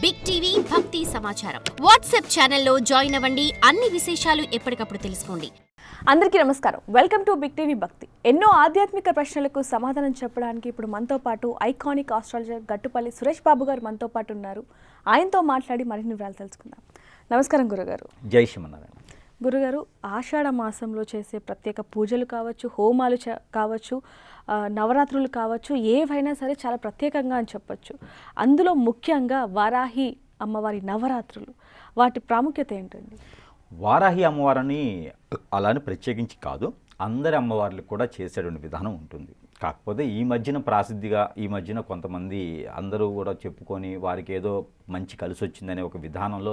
Big TV భక్తి సమాచారం WhatsApp ఛానల్లో జాయిన్ అవ్వండి. అన్ని విశేషాలు ఎప్పటికప్పుడు తెలుసుకోండి. అందరికీ నమస్కారం. వెల్కమ్ టు బిగ్ టీవీ భక్తి. ఎన్నో ఆధ్యాత్మిక ప్రశ్నలకు సమాధానం చెప్పడానికి ఇప్పుడు మనతో పాటు ఐకానిక్ ఆస్ట్రాలజర్ గట్టుపల్లి సురేష్ బాబు గారు మనతో పాటు ఉన్నారు. ఆయనతో మాట్లాడి మరిన్ని వివరాలు తెలుసుకుందాం. నమస్కారం గురుగారు. జై శ్రీమన్నారాయణ. గురుగారు, ఆషాఢ మాసంలో చేసే ప్రత్యేక పూజలు కావచ్చు, హోమాలు కావచ్చు, నవరాత్రులు కావచ్చు, ఏవైనా సరే చాలా ప్రత్యేకంగా అని చెప్పొచ్చు. అందులో ముఖ్యంగా వారాహి అమ్మవారి నవరాత్రులు, వాటి ప్రాముఖ్యత ఏంటండి? వారాహి అమ్మవారిని అలానే ప్రత్యేకించి కాదు, అందరి అమ్మవార్లకు కూడా చేసేటువంటి విధానం ఉంటుంది. కాకపోతే ఈ మధ్యన ప్రసిద్ధిగా ఈ మధ్యన కొంతమంది అందరూ కూడా చెప్పుకొని వారికి ఏదో మంచి కలిసి వచ్చిందనే ఒక నిదానంలో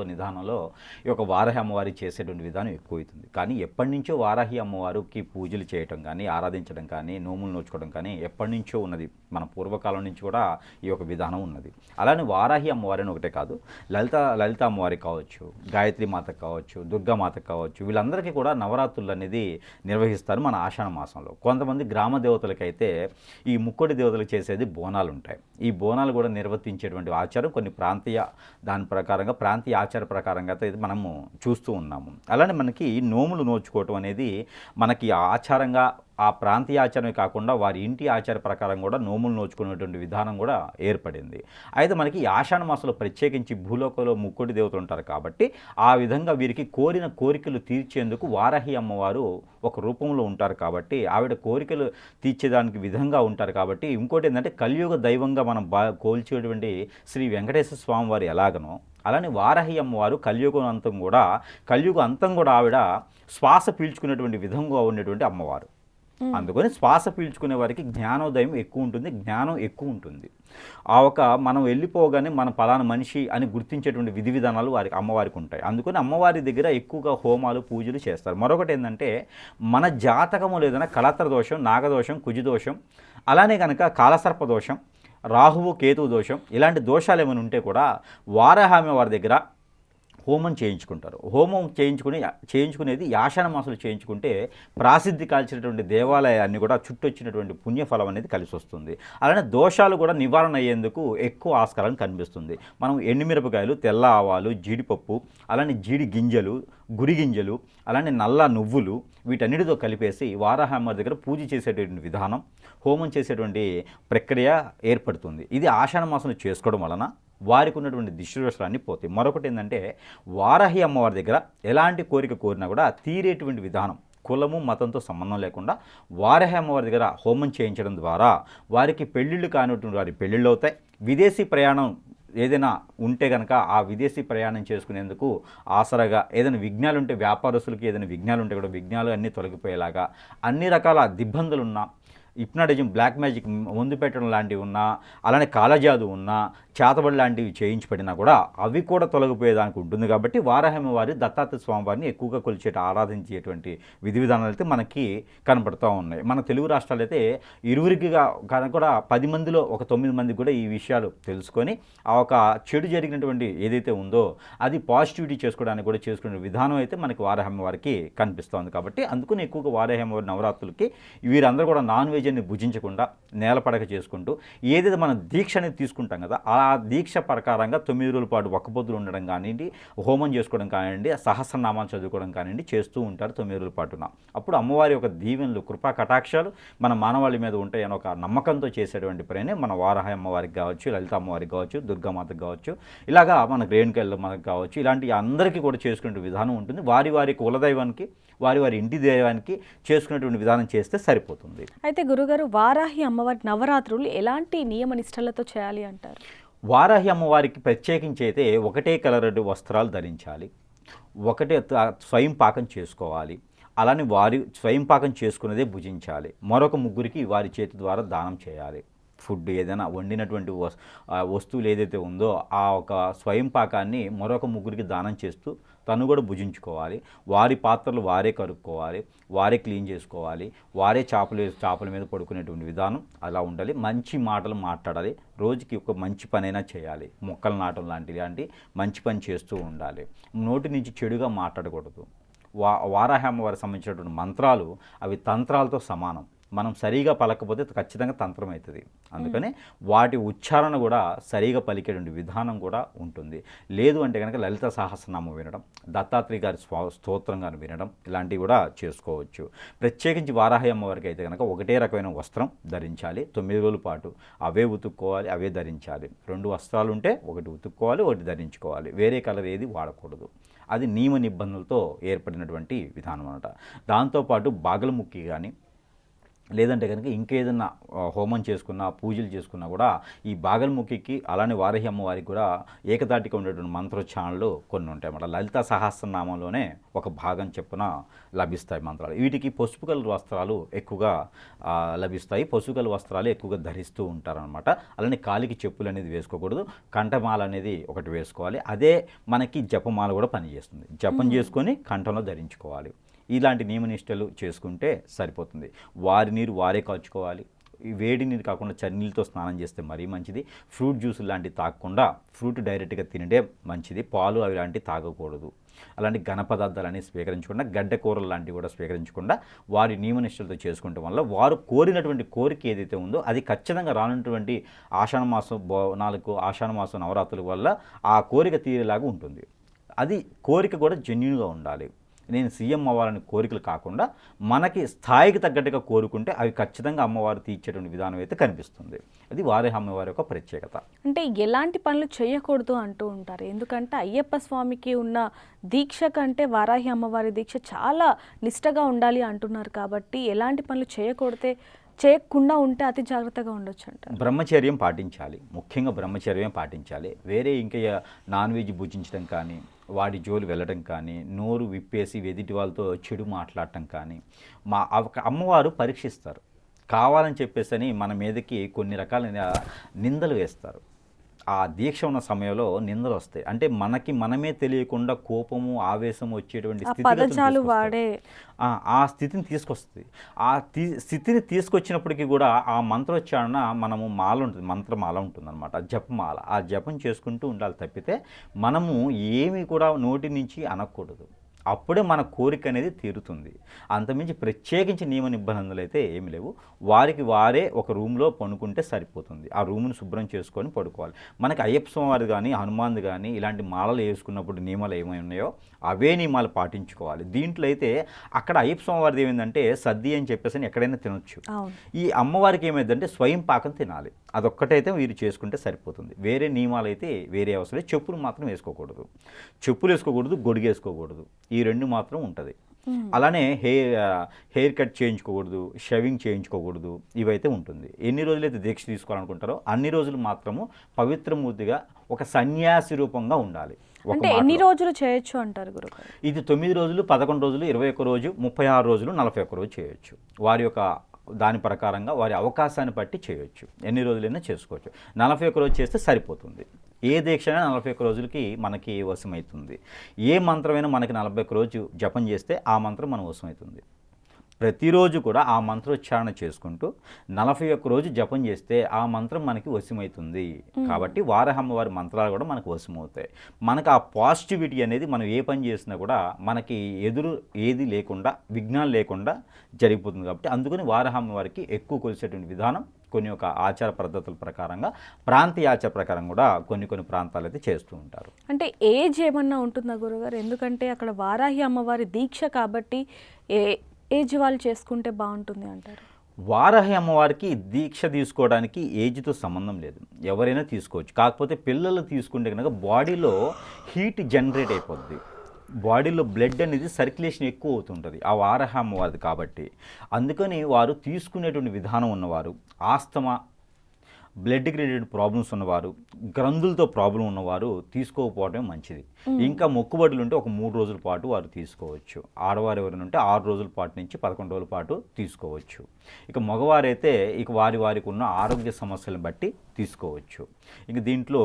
ఈ యొక్క వారాహి అమ్మవారి చేసేటువంటి విధానం ఎక్కువవుతుంది. కానీ ఎప్పటి నుంచో వారాహి అమ్మవారికి పూజలు చేయటం కానీ, ఆరాధించడం కానీ, నోములు నోచుకోవడం కానీ ఎప్పటి నుంచో ఉన్నది. మన పూర్వకాలం నుంచి కూడా ఈ యొక్క విధానం ఉన్నది. అలానే వారాహి అమ్మవారిని ఒకటే కాదు, లలిత అమ్మవారికి కావచ్చు, గాయత్రి మాతకు కావచ్చు, దుర్గామాతకు కావచ్చు, వీళ్ళందరికీ కూడా నవరాత్రులు అనేది నిర్వహిస్తారు మన ఆషాఢ మాసంలో. కొంతమంది గ్రామ దేవతలకైతే ఈ ముక్కోటి దేవతలకు చేసేది బోనాలు ఉంటాయి. ఈ బోనాలు కూడా నిర్వర్తించేటువంటి ఆచారం కొన్ని ప్రాంతీయ ఆచార ప్రకారంగా అయితే మనము చూస్తూ ఉన్నాము. అలానే మనకి నోములు నోచుకోవటం అనేది మనకి ఆచారంగా ఆ ప్రాంతీయ ఆచారమే కాకుండా వారి ఇంటి ఆచార ప్రకారం కూడా నోములు నోచుకునేటువంటి విధానం కూడా ఏర్పడింది. అయితే మనకి ఆషాఢ మాసంలో ప్రత్యేకించి భూలోకంలో ముక్కోటి దేవతలు ఉంటారు కాబట్టి ఆ విధంగా వీరికి కోరిన కోరికలు తీర్చేందుకు వారాహి అమ్మవారు ఒక రూపంలో ఉంటారు కాబట్టి ఆవిడ కోరికలు తీర్చేదానికి విధంగా ఉంటారు కాబట్టి. ఇంకోటి ఏంటంటే కలియుగ దైవంగా మనం కోల్చేటువంటి శ్రీ వెంకటేశ్వర స్వామి వారు ఎలాగనో అలానే వారాహి అమ్మవారు కలియుగ అంతం కూడా ఆవిడ శ్వాస పీల్చుకునేటువంటి విధంగా ఉండేటువంటి అమ్మవారు. అందుకని శ్వాస పీల్చుకునే వారికి జ్ఞానోదయం ఎక్కువ ఉంటుంది, జ్ఞానం ఎక్కువ ఉంటుంది. మనం వెళ్ళిపోగానే మన పలానా మనిషి అని గుర్తించేటువంటి విధి విధానాలు అమ్మవారికి ఉంటాయి. అందుకని అమ్మవారి దగ్గర ఎక్కువగా హోమాలు పూజలు చేస్తారు. మరొకటి ఏంటంటే మన జాతకము లేదన్నా కళత్ర దోషం, నాగదోషం, కుజిదోషం, అలానే కనుక కాలసర్ప దోషం, రాహువు కేతువు దోషం, ఇలాంటి దోషాలు ఏమైనా ఉంటే కూడా వారాహి అమ్మవారి దగ్గర హోమం చేయించుకుంటారు. హోమం చేయించుకునేది ఆషాఢ మాసంలో చేయించుకుంటే ప్రాసిద్ధి కాల్చినటువంటి దేవాలయాన్ని కూడా చుట్టొచ్చినటువంటి పుణ్యఫలం అనేది కలిసి వస్తుంది. అలానే దోషాలు కూడా నివారణ అయ్యేందుకు ఎక్కువ ఆస్కారం కనిపిస్తుంది. మనం ఎండుమిరపకాయలు, తెల్ల ఆవాలు, జీడిపప్పు, అలానే జీడి గింజలు, గురి గింజలు, అలానే నల్ల నువ్వులు, వీటన్నిటితో కలిపేసి వారాహి అమ్మవారి దగ్గర పూజ చేసేటువంటి విధానం, హోమం చేసేటువంటి ప్రక్రియ ఏర్పడుతుంది. ఇది ఆషాఢ మాసంలో చేసుకోవడం వలన వారికి ఉన్నటువంటి దిష్టిదోషాలన్నీ పోతాయి. మరొకటి ఏంటంటే వారాహి అమ్మవారి దగ్గర ఎలాంటి కోరిక కోరినా కూడా తీరేటువంటి విధానం కులము మతంతో సంబంధం లేకుండా వారాహి అమ్మవారి దగ్గర హోమం చేయించడం ద్వారా వారికి పెళ్ళిళ్ళు కానిటువంటి వారి పెళ్ళిళ్ళు అవుతాయి. విదేశీ ప్రయాణం ఏదైనా ఉంటే కనుక ఆ విదేశీ ప్రయాణం చేసుకునేందుకు ఆసరాగా ఏదైనా విఘ్నాలు ఉంటే, వ్యాపారస్తులకి ఏదైనా విఘ్నాలు ఉంటే కూడా విఘ్నాలు అన్నీ తొలగిపోయేలాగా, అన్ని రకాల దిబ్బందులున్నా, హిప్నాటిజం, బ్లాక్ మ్యాజిక్ ముందు పెట్టడం లాంటివి ఉన్నా, అలానే కాలజాదు ఉన్నా, చేతబడి లాంటివి చేయించబడినా కూడా అవి కూడా తొలగిపోయేదానికి ఉంటుంది. కాబట్టి వారాహి అమ్మవారి దత్తాత్రేయ స్వామివారిని ఎక్కువగా ఆరాధించేటువంటి విధి విధానాలు అయితే మనకి కనపడుతూ ఉన్నాయి. మన తెలుగు రాష్ట్రాలు అయితే ఇరువురికిగా కూడా 10 మందిలో ఒక 9 మందికి కూడా ఈ విషయాలు తెలుసుకొని ఆ ఒక చెడు జరిగినటువంటి ఏదైతే ఉందో అది పాజిటివిటీ చేసుకోవడానికి కూడా చేసుకునే విధానం అయితే మనకి వారాహి అమ్మవారికి కనిపిస్తుంది. కాబట్టి అందుకని ఎక్కువగా వారాహి అమ్మవారి నవరాత్రులకి వీరందరూ కూడా నాన్ వెజ్ అని భుజించకుండా నేలపడక చేసుకుంటూ ఏదైతే మనం దీక్ష అనేది తీసుకుంటాం కదా, ఆ దీక్ష ప్రకారంగా 9 రోజుల పాటు ఒక్కపొద్దులు ఉండడం కానివ్వండి, హోమం చేసుకోవడం కానివ్వండి, సహస్రనామాలు చదువుకోవడం కానివ్వండి చేస్తూ ఉంటారు 9 రోజుల పాటున. అప్పుడు అమ్మవారి యొక్క దీవెనలు, కృపా కటాక్షాలు మన మానవాళి మీద ఉంటాయని ఒక నమ్మకంతో చేసేటువంటి పనే మన వారాహి అమ్మవారికి కావచ్చు, లలిత అమ్మవారికి కావచ్చు, దుర్గామాతకు కావచ్చు, ఇలాగా మన రేణుకల్లో మనకు కావచ్చు, ఇలాంటి అందరికీ కూడా చేసుకునే విధానం ఉంటుంది. వారి కులదైవానికి, వారి ఇంటి దైవానికి చేసుకునేటువంటి విధానం చేస్తే సరిపోతుంది. అయితే గురుగారు, వారాహి అమ్మవారి నవరాత్రులు ఎలాంటి నియమ నిష్టలతో చేయాలి అంటారు? వారాహి అమ్మవారికి ప్రత్యేకించి అయితే ఒకటే కలర్ వస్త్రాలు ధరించాలి, ఒకటే స్వయం పాకం చేసుకోవాలి, అలానే వారి స్వయం పాకం చేసుకున్నదే భుజించాలి, మరొక ముగ్గురికి వారి చేతి ద్వారా దానం చేయాలి. ఫుడ్ ఏదైనా వండినటువంటి వస్తువులు ఏదైతే ఉందో ఆ ఒక స్వయం పాకాన్ని మరొక ముగ్గురికి దానం చేస్తూ తను కూడా భుజించుకోవాలి. వారి పాత్రలు వారే కడుక్కోవాలి, వారే క్లీన్ చేసుకోవాలి, వారే చేపల మీద పడుకునేటువంటి విధానం అలా ఉండాలి. మంచి మాటలు మాట్లాడాలి, రోజుకి ఒక మంచి పనైనా చేయాలి, మొక్కలు నాటం లాంటి మంచి పని చేస్తూ ఉండాలి. నోటి నుంచి చెడుగా మాట్లాడకూడదు. వారాహి అమ్మవారికి సంబంధించినటువంటి మంత్రాలు అవి తంత్రాలతో సమానం. మనం సరిగా పలకపోతే ఖచ్చితంగా తంత్రం అవుతుంది. అందుకని వాటి ఉచ్చారణ కూడా సరిగా పలికేటువంటి విధానం కూడా ఉంటుంది. లేదు అంటే కనుక లలిత సహస్రనామం వినడం, దత్తాత్రేయ గారి స్తోత్రం గాని వినడం, ఇలాంటివి కూడా చేసుకోవచ్చు. ప్రత్యేకించి వారాహి అమ్మవారికి అయితే కనుక ఒకటే రకమైన వస్త్రం ధరించాలి. 9 రోజుల పాటు అవే ఉతుక్కోవాలి, అవే ధరించాలి. 2 వస్త్రాలు ఉంటే ఒకటి ఉతుక్కోవాలి, ఒకటి ధరించుకోవాలి. వేరే కలర్ ఏది వాడకూడదు. అది నియమ నిబంధనలతో ఏర్పడినటువంటి విధానం అన్నమాట. దాంతోపాటు బాగలముఖి కానీ లేదంటే కనుక ఇంకేదన్నా హోమం చేసుకున్నా, పూజలు చేసుకున్నా కూడా ఈ బాగలముఖికి అలానే వారాహి అమ్మవారికి కూడా ఏకదాటిగా ఉండేటువంటి మంత్రోచ్చారణలు కొన్ని ఉంటాయి అన్నమాట. లలిత సహస్రనామంలోనే ఒక భాగం చెప్పున లభిస్తాయి మంత్రాలు. వీటికి పసుపు కలర్ వస్త్రాలు ఎక్కువగా లభిస్తాయి. పసుపు కలర్ వస్త్రాలు ఎక్కువగా ధరిస్తూ ఉంటారనమాట. అలానే కాలికి చెప్పులు అనేది వేసుకోకూడదు. కంఠమాల అనేది ఒకటి వేసుకోవాలి. అదే మనకి జపమాల కూడా పనిచేస్తుంది. జపం చేసుకొని కంఠంలో ధరించుకోవాలి. ఇలాంటి నియమనిష్టలు చేసుకుంటే సరిపోతుంది. వారి నీరు వారే కాచుకోవాలి. ఈ వేడి నీరు కాకుండా చన్నీళ్ళతో స్నానం చేస్తే మరీ మంచిది. ఫ్రూట్ జ్యూస్ లాంటివి తాగకుండా ఫ్రూట్ డైరెక్ట్గా తినడే మంచిది. పాలు అవి లాంటివి తాగకూడదు. అలాంటి ఘన పదార్థాలన్నీ స్వీకరించకుండా, గడ్డ కూరలు లాంటివి కూడా స్వీకరించకుండా వారి నియమనిష్టలతో చేసుకుంటాం వల్ల వారు కోరినటువంటి కోరిక ఏదైతే ఉందో అది ఖచ్చితంగా రానున్నటువంటి ఆషాఢ మాసం బోనాలకు, ఆషాఢ మాసం నవరాత్రుల వల్ల ఆ కోరిక తీరేలాగా ఉంటుంది. అది కోరిక కూడా జెన్యూన్గా ఉండాలి. నేను సీఎం అవ్వాలని కోరికలు కాకుండా మనకి స్థాయికి తగ్గట్టుగా కోరుకుంటే అవి ఖచ్చితంగా అమ్మవారు తీర్చేటువంటి విధానం అయితే కనిపిస్తుంది. అది వారాహి అమ్మవారి యొక్క ప్రత్యేకత. అంటే ఎలాంటి పనులు చేయకూడదు అంటూ ఉంటారు. ఎందుకంటే అయ్యప్ప స్వామికి ఉన్న దీక్ష కంటే వారాహి అమ్మవారి దీక్ష చాలా నిష్టగా ఉండాలి అంటున్నారు. కాబట్టి ఎలాంటి పనులు చేయకుండా ఉంటే అతి జాగ్రత్తగా ఉండొచ్చు అంటారు. బ్రహ్మచర్యం పాటించాలి. ముఖ్యంగా బ్రహ్మచర్యం పాటించాలి. వేరే ఇంకా నాన్ వెజ్ భుజించడం కానీ, వాడి జోలు వెళ్ళడం కానీ, నోరు విప్పేసి ఎదుటి వాళ్ళతో చెడు మాట్లాడటం కానీ, అమ్మవారు పరీక్షిస్తారు. కావాలని చెప్పేసి మన మీదకి కొన్ని రకాలైన నిందలు వేస్తారు. ఆ దీక్ష ఉన్న సమయంలో నిందలు వస్తాయి. అంటే మనమే తెలియకుండా కోపము, ఆవేశం వచ్చేటువంటి ఆ స్థితిని తీసుకొస్తుంది. ఆ స్థితిని తీసుకొచ్చినప్పటికీ కూడా ఆ మంత్రోచ్చారణ మనము మాల ఉంటుంది, మంత్రమాల ఉంటుంది అనమాట, జపమాల. ఆ జపం చేసుకుంటూ ఉండాలి తప్పితే మనము ఏమి కూడా నోటి నుంచి అనకూడదు. అప్పుడే మన కోరిక అనేది తీరుతుంది. అంతమించి ప్రత్యేకించి నియమ నిబంధనలు అయితే ఏమి లేవు. వారికి వారే ఒక రూమ్లో పడుకుంటే సరిపోతుంది. ఆ రూమ్ను శుభ్రం చేసుకొని పడుకోవాలి. మనకి అయ్యప్ప స్వామివారి కానీ, హనుమాన్ కానీ ఇలాంటి మాలలు వేసుకున్నప్పుడు నియమాలు ఏమై ఉన్నాయో అవే నియమాలు పాటించుకోవాలి. దీంట్లో అయితే అక్కడ అయ్యప్ప స్వామివారిది ఏమైందంటే సద్ది అని చెప్పేసి ఎక్కడైనా తినొచ్చు. ఈ అమ్మవారికి ఏమైందంటే స్వయం పాకం తినాలి. అదొక్కటైతే వీరు చేసుకుంటే సరిపోతుంది. వేరే నియమాలు అయితే వేరే అవసరం లేదు. చెప్పులు మాత్రం వేసుకోకూడదు. చెప్పులు వేసుకోకూడదు, గొడుగు వేసుకోకూడదు. ఈ 2 మాత్రం ఉంటుంది. అలానే హెయిర్ కట్ చేయించుకోకూడదు, షవింగ్ చేయించుకోకూడదు. ఇవైతే ఉంటుంది. ఎన్ని రోజులైతే దీక్ష తీసుకోవాలనుకుంటారో అన్ని రోజులు మాత్రము పవిత్రమూర్తిగా ఒక సన్యాసి రూపంగా ఉండాలి. అంటే ఎన్ని రోజులు చేయొచ్చు అంటారు గురుగారు? ఇది 9 రోజులు, 11 రోజులు, 21 రోజు, 36 రోజులు, 41 రోజు చేయొచ్చు. వారి యొక్క దాని ప్రకారంగా వారి అవకాశాన్ని బట్టి చేయొచ్చు. ఎన్ని రోజులైనా చేసుకోవచ్చు. 41 రోజు చేస్తే సరిపోతుంది. ఏ దీక్ష అయినా 41 రోజులకి మనకి వశమవుతుంది. ఏ మంత్రమైనా మనకి 41 రోజు జపం చేస్తే ఆ మంత్రం మన వశమవుతుంది. ప్రతిరోజు కూడా ఆ మంత్రోచ్చారణ చేసుకుంటూ 41 రోజు జపం చేస్తే ఆ మంత్రం మనకి వశమవుతుంది. కాబట్టి వారాహమ్మవారి మంత్రాలు కూడా మనకు వశమవుతాయి. మనకు ఆ పాజిటివిటీ అనేది మనం ఏ పని చేసినా కూడా మనకి ఎదురు ఏది లేకుండా, విఘ్నాలు లేకుండా జరిగిపోతుంది. కాబట్టి అందుకని వారాహమ్మవారికి ఎక్కువ కొలిసేటువంటి విధానం కొన్ని ఒక ఆచార పద్ధతుల ప్రకారంగా, ప్రాంతీయ ఆచార ప్రకారం కూడా కొన్ని ప్రాంతాలు అయితే చేస్తూ ఉంటారు. అంటే ఏజ్ ఏమన్నా ఉంటుందా గురుగారు? ఎందుకంటే అక్కడ వారాహి అమ్మవారి దీక్ష కాబట్టి ఏజ్ వాళ్ళు చేసుకుంటే బాగుంటుంది అంటారు. వారాహి అమ్మవారికి దీక్ష తీసుకోవడానికి ఏజ్తో సంబంధం లేదు. ఎవరైనా తీసుకోవచ్చు. కాకపోతే పిల్లలు తీసుకుంటే కనుక బాడీలో హీట్ జనరేట్ అయిపోద్ది. బాడీలో బ్లడ్ అనేది సర్క్యులేషన్ ఎక్కువ అవుతుంటుంది ఆ వారాహి అమ్మవారిది కాబట్టి. అందుకని వారు తీసుకునేటువంటి విధానం ఉన్నవారు, ఆస్తమా, బ్లడ్కి రిలేటెడ్ ప్రాబ్లమ్స్ ఉన్నవారు, గ్రంథులతో ప్రాబ్లం ఉన్నవారు తీసుకోకపోవడమే మంచిది. ఇంకా మొక్కుబడులు ఉంటే ఒక 3 రోజుల పాటు వారు తీసుకోవచ్చు. ఆడవారు ఎవరైనా ఉంటే 6 రోజుల పాటు నుంచి 11 రోజుల పాటు తీసుకోవచ్చు. ఇక మగవారైతే ఇక వారికి ఉన్న ఆరోగ్య సమస్యలను బట్టి తీసుకోవచ్చు. ఇక దీంట్లో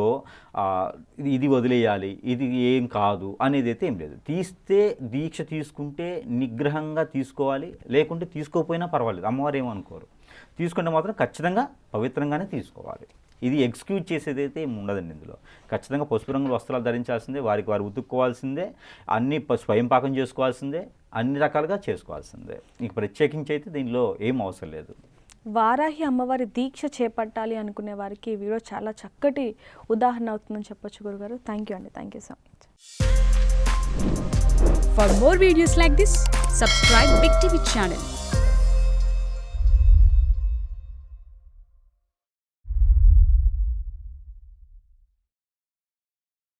ఇది వదిలేయాలి, ఇది ఏం కాదు అనేది అయితే ఏం లేదు. దీక్ష తీసుకుంటే నిగ్రహంగా తీసుకోవాలి, లేకుంటే తీసుకోకపోయినా పర్వాలేదు. అమ్మవారు ఏమనుకోరు. తీసుకుంటే మాత్రం ఖచ్చితంగా పవిత్రంగానే తీసుకోవాలి. ఇది ఎక్స్క్యూజ్ చేసేది అయితే ఏమి ఉండదండి ఇందులో. ఖచ్చితంగా పసుపు రంగు వస్త్రాలు ధరించాల్సిందే, వారికి వారు ఉతుక్కోవాల్సిందే, అన్ని స్వయం పాకం చేసుకోవాల్సిందే, అన్ని రకాలుగా చేసుకోవాల్సిందే. ఇంక ప్రత్యేకించి అయితే దీనిలో ఏం అవసరం లేదు. వారాహి అమ్మవారి దీక్ష చేపట్టాలి అనుకునే వారికి ఈ వీడియో చాలా చక్కటి ఉదాహరణ అవుతుందని చెప్పొచ్చు గురుగారు. థ్యాంక్ యూ అండి. Thank you so much. For more videos like this, subscribe Big TV channel.